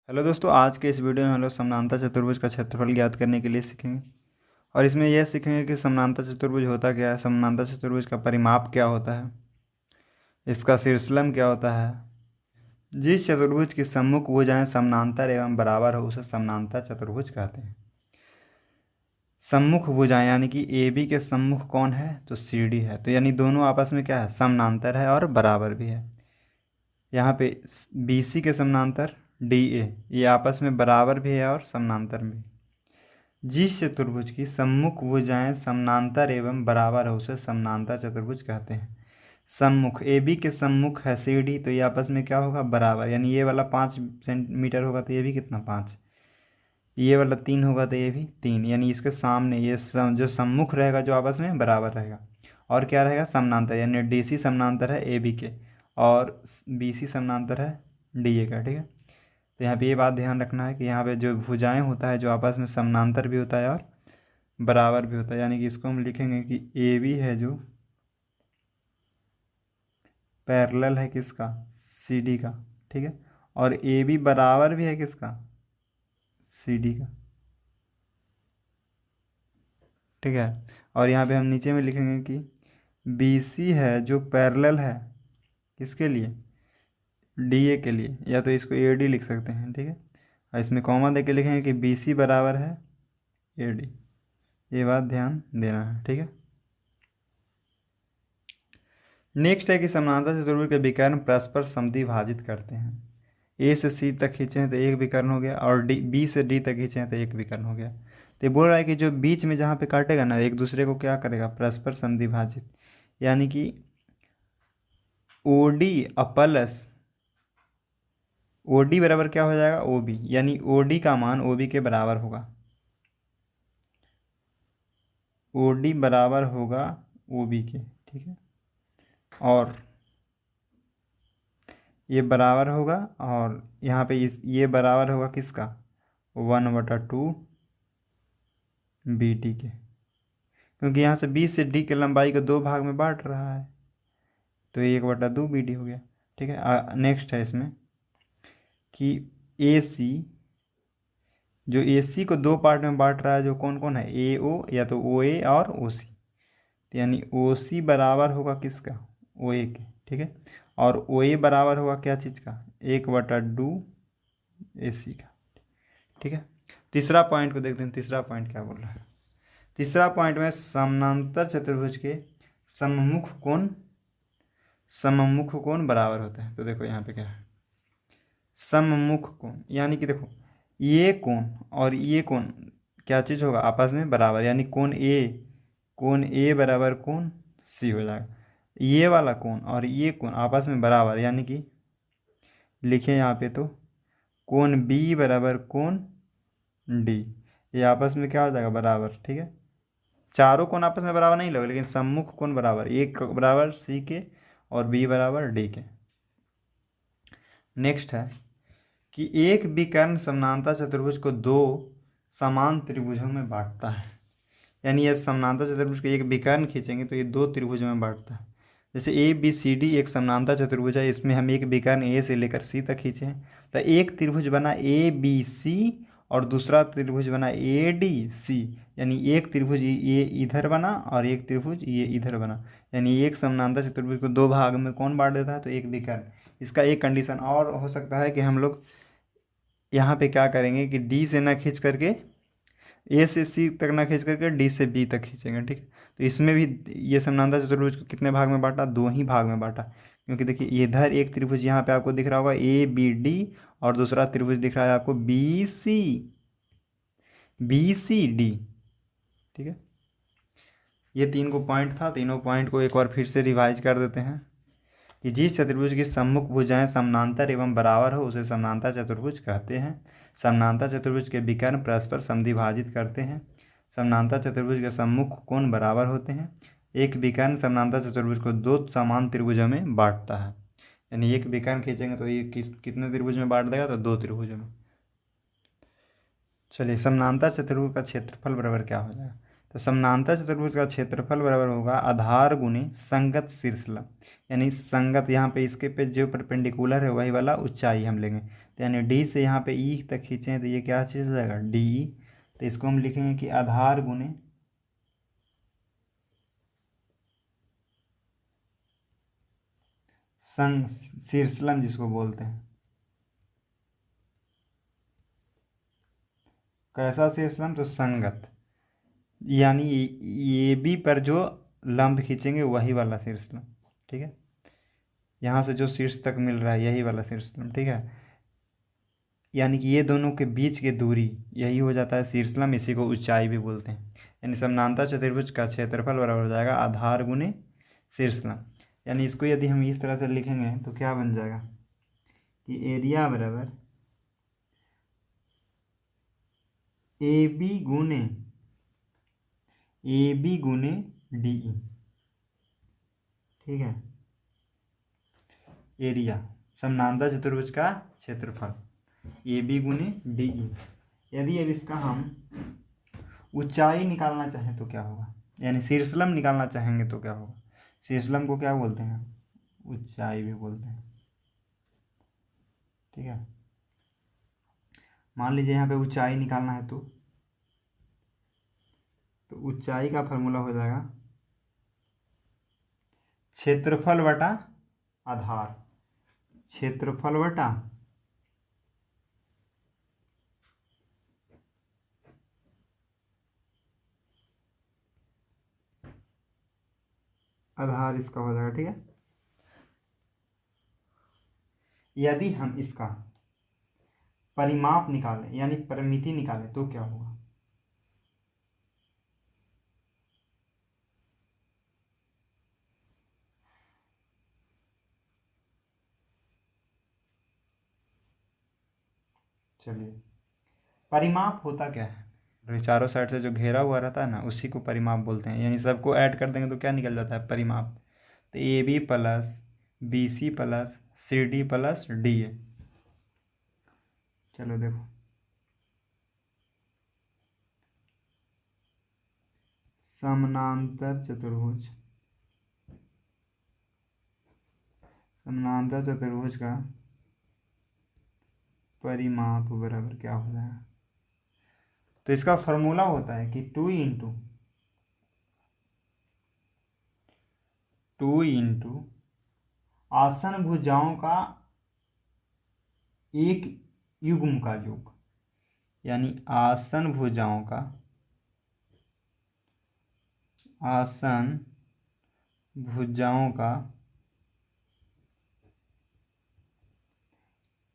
Hello दोस्तों, आज के इस वीडियो में हम लोग समानांतर चतुर्भुज का क्षेत्रफल ज्ञात करने के लिए सीखेंगे। और इसमें यह सीखेंगे कि समानांतर चतुर्भुज होता क्या है, समानांतर चतुर्भुज का परिमाप क्या होता है, इसका शीर्षलंब क्या होता है। जिस चतुर्भुज की सम्मुख भुजाएं समानांतर एवं बराबर हो उसे समानांतर चतुर्भुज कहते हैं। सम्मुख भुजाएं यानी कि ए बी के सम्मुख कौन है, तो सी डी है। तो यानी दोनों आपस में क्या है, समानांतर है और बराबर भी है। यहाँ पे बी सी के समानांतर डी ए, ये आपस में बराबर भी है और समानांतर भी। जिस चतुर्भुज की सम्मुख भुजाएं समानांतर एवं बराबर हो उसे समानांतर चतुर्भुज कहते हैं। सम्मुख ए बी के सम्मुख है सी डी, तो ये आपस में क्या होगा, बराबर। यानी ये वाला 5 सेंटीमीटर होगा तो ये भी कितना, 5। ये वाला 3 होगा तो ये भी 3, यानी इसके सामने ये जो सम्मुख रहेगा जो आपस में बराबर रहेगा। और क्या रहेगा, समानांतर, यानी डी सी समानांतर है ए बी के और बी सी समानांतर है डी ए का। ठीक है, तो यहाँ पे ये बात ध्यान रखना है कि यहाँ पे जो भुजाएं होता है जो आपस में समानांतर भी होता है और बराबर भी होता है। यानी कि इसको हम लिखेंगे कि ए बी है जो पैरेलल है किसका, सी डी का। ठीक है, और ए बी बराबर भी है किसका, सी डी का। ठीक है, और यहाँ पे हम नीचे में लिखेंगे कि बी सी है जो पैरेलल है किसके लिए, डी ए के लिए, या तो इसको ए डी लिख सकते हैं। ठीक है, और इसमें कॉमा दे के लिखेंगे कि बी सी बराबर है ए डी। ये बात ध्यान देना है। ठीक है, नेक्स्ट है कि समानांतर चतुर्भुज के विकर्ण परस्पर समद्विभाजित करते हैं। ए से सी तक खींचे हैं तो एक विकर्ण हो गया, और डी बी से डी तक खींचे हैं तो एक विकर्ण हो गया। तो ये बोल रहा है कि जो बीच में जहाँ पे काटेगा ना, एक दूसरे को क्या करेगा, परस्पर समद्विभाजित। यानी कि O D plus O D बराबर क्या हो जाएगा, ओ बी, यानी ओ डी का मान ओ बी के बराबर होगा। ओ डी बराबर होगा ओ बी के। ठीक है, और ये बराबर होगा, और यहाँ पे ये बराबर होगा किसका, 1/2 बी डी के, क्योंकि यहाँ से बी से डी के लंबाई को 2 भाग में बांट रहा है, तो 1/2 बी डी हो गया। ठीक है, नेक्स्ट है इसमें कि ए सी, जो ए सी को 2 पार्ट में बांट रहा है, जो कौन कौन है, ए ओ, या तो ओ ए और ओ सी। तो यानी ओ सी बराबर होगा किसका, ओ ए के। ठीक है, और ओ ए बराबर होगा क्या चीज़ का, 1/2 ए सी का। ठीक है, तीसरा पॉइंट को देखते हैं। तीसरा पॉइंट क्या बोल रहा है, तीसरा पॉइंट में समानांतर चतुर्भुज के सम्मुख कोण बराबर होते हैं। तो देखो यहाँ पे क्या है, सम्मुख कोण, यानी कि देखो ये कोण और ये कोण क्या चीज़ होगा, आपस में बराबर। यानी कोण ए बराबर कोण सी हो जाएगा। ये वाला कोण और ये कोण आपस में बराबर, यानी कि लिखें यहाँ पे तो कोण बी बराबर कोण डी, ये आपस में क्या हो जाएगा, बराबर। ठीक है, चारों कोण आपस में बराबर नहीं लोगे, लेकिन सम्मुख कोण बराबर, एक बराबर सी के और बी बराबर डी के। नेक्स्ट है कि एक विकर्ण समानांतर चतुर्भुज को 2 समान त्रिभुजों में बांटता है। यानी अब समानांतर चतुर्भुज के एक विकर्ण खींचेंगे तो ये 2 त्रिभुजों में बांटता है। जैसे ए बी सी डी एक समानांतर चतुर्भुज है, इसमें हम एक विकर्ण ए से लेकर सी तक खींचे हैं, तो एक त्रिभुज बना ए बी सी और दूसरा त्रिभुज बना ए डी सी। यानी एक त्रिभुज ये इधर बना और एक त्रिभुज ये इधर बना। यानी एक समानांतर चतुर्भुज को 2 भाग में कौन बांट देता है, तो एक विकर्ण। इसका एक कंडीशन और हो सकता है कि हम लोग यहाँ पे क्या करेंगे कि डी से ना खींच करके, ए से सी तक ना खींच करके डी से बी तक खींचेंगे। ठीक है, तो इसमें भी ये समानांतर चतुर्भुज को कितने भाग में बांटा, 2 ही भाग में बांटा। क्योंकि देखिए इधर एक त्रिभुज यहाँ पे आपको दिख रहा होगा ए बी डी, और दूसरा त्रिभुज दिख रहा है आपको बी सी डी। ठीक है, ये 3 को पॉइंट था, तीनों पॉइंट को एक बार फिर से रिवाइज कर देते हैं कि जिस चतुर्भुज की सम्मुख भुजाएं समानांतर एवं बराबर हो उसे समानांतर चतुर्भुज कहते हैं। समानांतर चतुर्भुज के विकर्ण परस्पर समद्विभाजित करते हैं। समानांतर चतुर्भुज के सम्मुख कोण बराबर होते हैं। एक विकर्ण समानांतर चतुर्भुज को 2 समान त्रिभुजों में बांटता है। यानी एक विकर्ण खींचेंगे तो ये कितने त्रिभुज में बांट देगा, तो 2 त्रिभुजों में। चलिए, समानांतर चतुर्भुज का क्षेत्रफल बराबर क्या हो जाएगा, तो समानांतर चतुर्भुज का क्षेत्रफल बराबर होगा आधार गुणे संगत शीर्षलंब। यानी संगत, यहाँ पे इसके पे जो परपेंडिकुलर है वही वाला ऊंचाई हम लेंगे। तो यानी डी से यहाँ पे ई तक खींचें तो ये क्या चीज़ हो जाएगा, डी ई। तो इसको हम लिखेंगे कि आधार गुने संग शीर्षलम जिसको बोलते हैं। कैसा शीर्षलम, तो संगत, यानी ये बी पर जो लंब खींचेंगे वही वाला शीर्षलम। ठीक है, यहाँ से जो शीर्ष तक मिल रहा है यही वाला शीर्षलम। ठीक है, यानी कि ये दोनों के बीच की दूरी यही हो जाता है शीर्षलम, इसी को ऊंचाई भी बोलते हैं। यानी समानांतर चतुर्भुज का क्षेत्रफल बराबर हो जाएगा आधार गुने शीर्षलम। यानी इसको यदि हम इस तरह से लिखेंगे तो क्या बन जाएगा कि एरिया बराबर ए बी गुने डी ई। ठीक है, एरिया समानांतर चतुर्भुज का क्षेत्रफल ए बी गुने डी ई। यदि अब इसका हम ऊंचाई निकालना चाहें तो क्या होगा, यानी शीर्षलम निकालना चाहेंगे तो क्या होगा। शीर्षलम को क्या बोलते हैं, ऊंचाई भी बोलते हैं। ठीक है, मान लीजिए यहाँ पे ऊंचाई निकालना है तो ऊंचाई का फॉर्मूला हो जाएगा क्षेत्रफल बटा आधार, क्षेत्रफल बटा आधार, इसका हो जाएगा। ठीक है, यदि हम इसका परिमाप निकालें यानी परिमिति निकालें तो क्या होगा, चलिए परिमाप होता क्या है, तो चारों साइड से जो घेरा हुआ रहता है ना उसी को परिमाप बोलते हैं। यानी सबको ऐड कर देंगे तो क्या निकल जाता है, परिमाप। तो A B plus B C plus C D plus D A. चलो देखो, समानांतर चतुर्भुज का परिमाप बराबर क्या हो जाएगा, तो इसका फॉर्मूला होता है कि टू इंटू आसन भुजाओं का एक युग्म का योग, यानी आसन भुजाओं का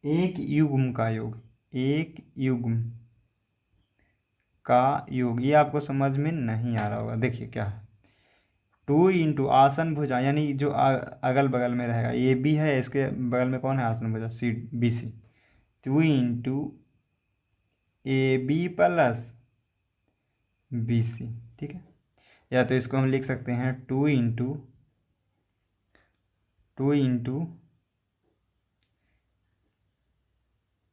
एक युग्म का योग, ये आपको समझ में नहीं आ रहा होगा। देखिए क्या है, टू इंटू आसन भुजा यानी जो अगल बगल में रहेगा, ए बी है, इसके बगल में कौन है, आसन भुजा C B C. Two into A B plus B C. ठीक है, या तो इसको हम लिख सकते हैं two into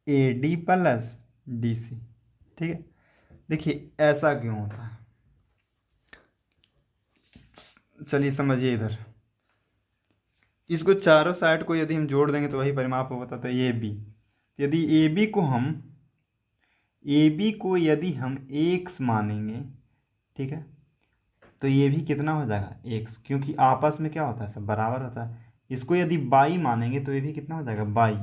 A D plus D C. ठीक है, देखिए ऐसा क्यों होता है, चलिए समझिए इधर। इसको चारों साइड को यदि हम जोड़ देंगे तो वही परिमाप होता था ए बी। यदि ए बी को यदि हम एक्स मानेंगे, ठीक है, तो ये भी कितना हो जाएगा, एक्स, क्योंकि आपस में क्या होता है, सब बराबर होता है। इसको यदि बाई मानेंगे तो ये भी कितना हो जाएगा, बाई।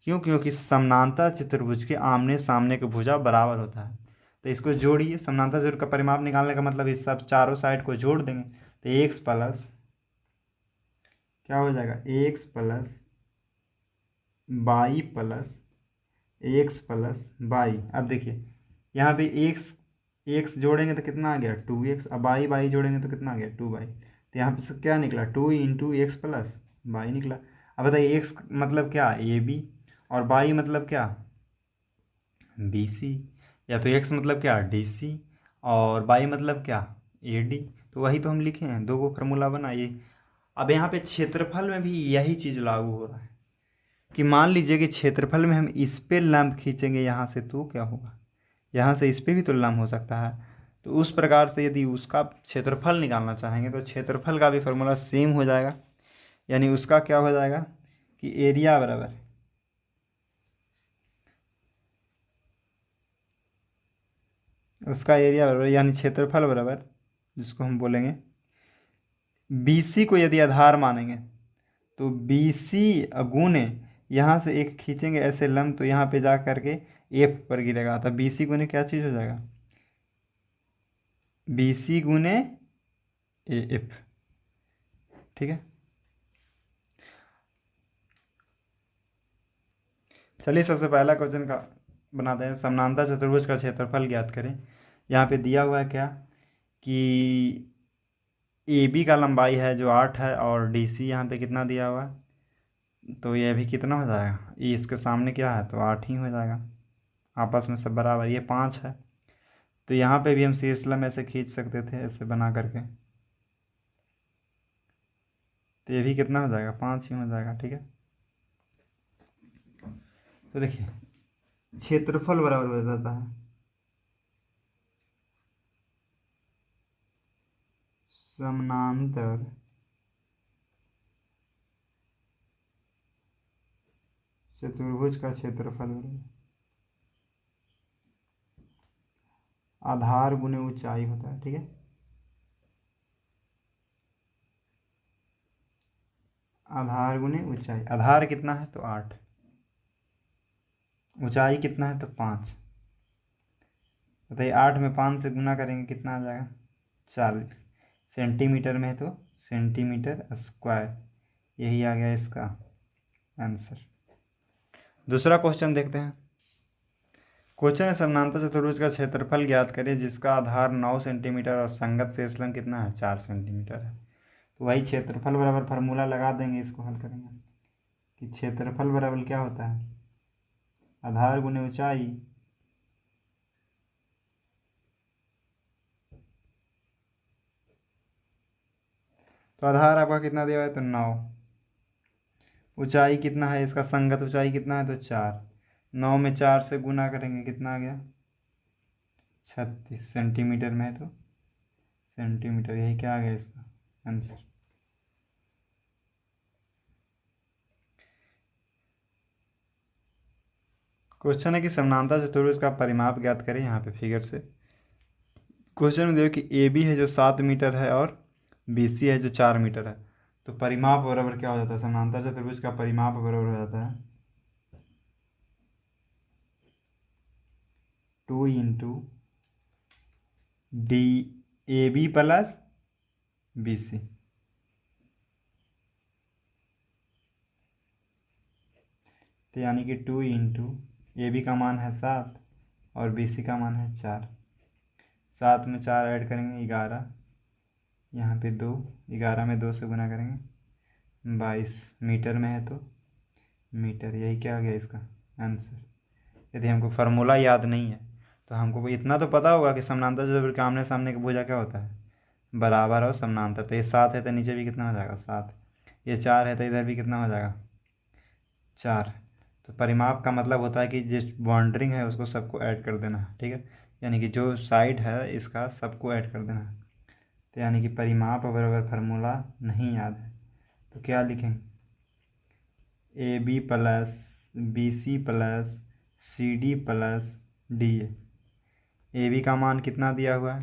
क्यों, क्योंकि समानांतर चतुर्भुज के आमने सामने का भुजा बराबर होता है। तो इसको जोड़िए, समानांतर चतुर्भुज का परिमाप निकालने का मतलब इस सब चारों साइड को जोड़ देंगे तो एक्स प्लस क्या हो जाएगा, x plus by plus x plus by. अब देखिए यहाँ पे एक्स जोड़ेंगे तो कितना आ गया, टू एक्स। अब बाई जोड़ेंगे तो कितना आ गया, टू बाई। तो यहाँ पे क्या निकला, two into x plus by निकला। अब बताइए एक्स मतलब क्या, ए बी, और बाई मतलब क्या, बी सी, या तो एक्स मतलब क्या, डी सी, और बाई मतलब क्या, ए डी। तो वही तो हम लिखे हैं, दो को फार्मूला बनाइए। अब यहाँ पे क्षेत्रफल में भी यही चीज़ लागू हो रहा है कि मान लीजिए कि क्षेत्रफल में हम इस पे लंब खींचेंगे यहाँ से तो क्या होगा, यहाँ से इस पे भी तो लंब हो सकता है। तो उस प्रकार से यदि उसका क्षेत्रफल निकालना चाहेंगे तो क्षेत्रफल का भी फार्मूला सेम हो जाएगा। यानी उसका क्या हो जाएगा कि एरिया बराबर उसका एरिया बराबर यानी क्षेत्रफल बराबर, जिसको हम बोलेंगे BC को यदि आधार मानेंगे तो BC गुने यहाँ से एक खींचेंगे ऐसे लंब, तो यहाँ पे जा करके F पर गिरेगा। तो BC गुने क्या चीज़ हो जाएगा, BC गुने AF। ठीक है, चलिए सबसे पहला क्वेश्चन का बनाते हैं। समानांतर चतुर्भुज का क्षेत्रफल ज्ञात करें। यहाँ पे दिया हुआ है क्या कि AB का लंबाई है जो 8 है, और DC यहाँ पे कितना दिया हुआ है, तो ये भी कितना हो जाएगा, ये इसके सामने क्या है तो 8 ही हो जाएगा, आपस में सब बराबर। ये 5 है, तो यहाँ पे भी हम शीर्षलंब ऐसे खींच सकते थे ऐसे बना करके, तो ये भी कितना हो जाएगा 5 ही हो जाएगा। ठीक है, तो देखिए क्षेत्रफल बराबर हो जाता है समानांतर चतुर्भुज का क्षेत्रफल बराबर आधार गुने ऊंचाई होता है। ठीक है, आधार गुने ऊंचाई, आधार कितना है तो 8, ऊंचाई कितना है तो 5। बताइए 8 में 5 से गुना करेंगे कितना आ जाएगा 40, सेंटीमीटर में है तो सेंटीमीटर स्क्वायर, यही आ गया इसका आंसर। दूसरा क्वेश्चन देखते हैं। क्वेश्चन है समानांतर चतुर्भुज का क्षेत्रफल ज्ञात करें जिसका आधार 9 सेंटीमीटर और संगत शेषलंब कितना है 4 सेंटीमीटर है। तो वही क्षेत्रफल बराबर फार्मूला लगा देंगे, इसको हल करेंगे कि क्षेत्रफल बराबर क्या होता है आधार गुने ऊंचाई, तो आधार आपका कितना दिया हुआ है तो 9, ऊंचाई कितना है इसका संगत ऊंचाई कितना है तो 4, 9 में 4 से गुना करेंगे कितना आ गया 36, सेंटीमीटर में है तो सेंटीमीटर, यही क्या आ गया इसका आंसर। क्वेश्चन है कि समानांतर चतुर्भुज का परिमाप ज्ञात करें। यहाँ पे फिगर से क्वेश्चन में देखो कि AB है जो 7 मीटर है और BC है जो 4 मीटर है, तो परिमाप बराबर क्या हो जाता है, समानांतर चतुर्भुज का परिमाप बराबर हो जाता है 2 इंटू AB प्लस BC। तो यानी कि 2 इंटू AB का मान है 7 और BC का मान है 4, 7 में 4 ऐड करेंगे 11, यहाँ पे 2, 11 में 2 से गुना करेंगे 22, मीटर में है तो मीटर, यही क्या आ गया इसका आंसर। यदि हमको फार्मूला याद नहीं है तो हमको इतना तो पता होगा कि समानांतर चतुर्भुज के आमने सामने की भुजा क्या होता है बराबर और समानांतर। तो ये 7 है तो नीचे भी कितना हो जाएगा 7, ये 4 है तो इधर भी कितना हो जाएगा 4। तो परिमाप का मतलब होता है कि जिस बाउंड्रिंग है उसको सबको ऐड कर देना है। ठीक है, यानी कि जो साइड है इसका सबको ऐड कर देना है। तो यानी कि परिमाप बराबर फार्मूला नहीं याद है तो क्या लिखेंगे AB plus BC plus CD plus DA। AB का मान कितना दिया हुआ है,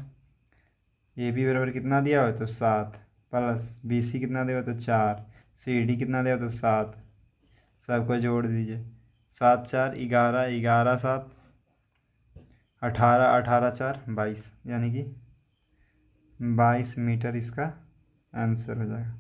AB बराबर कितना दिया हुआ है तो 7, प्लस BC कितना दिया हुआ तो 4, CD कितना दिया हुआ तो 7, सबको जोड़ दीजिए 7 4 11, 11 7 18, 18 4 22, यानी कि 22 मीटर इसका आंसर हो जाएगा।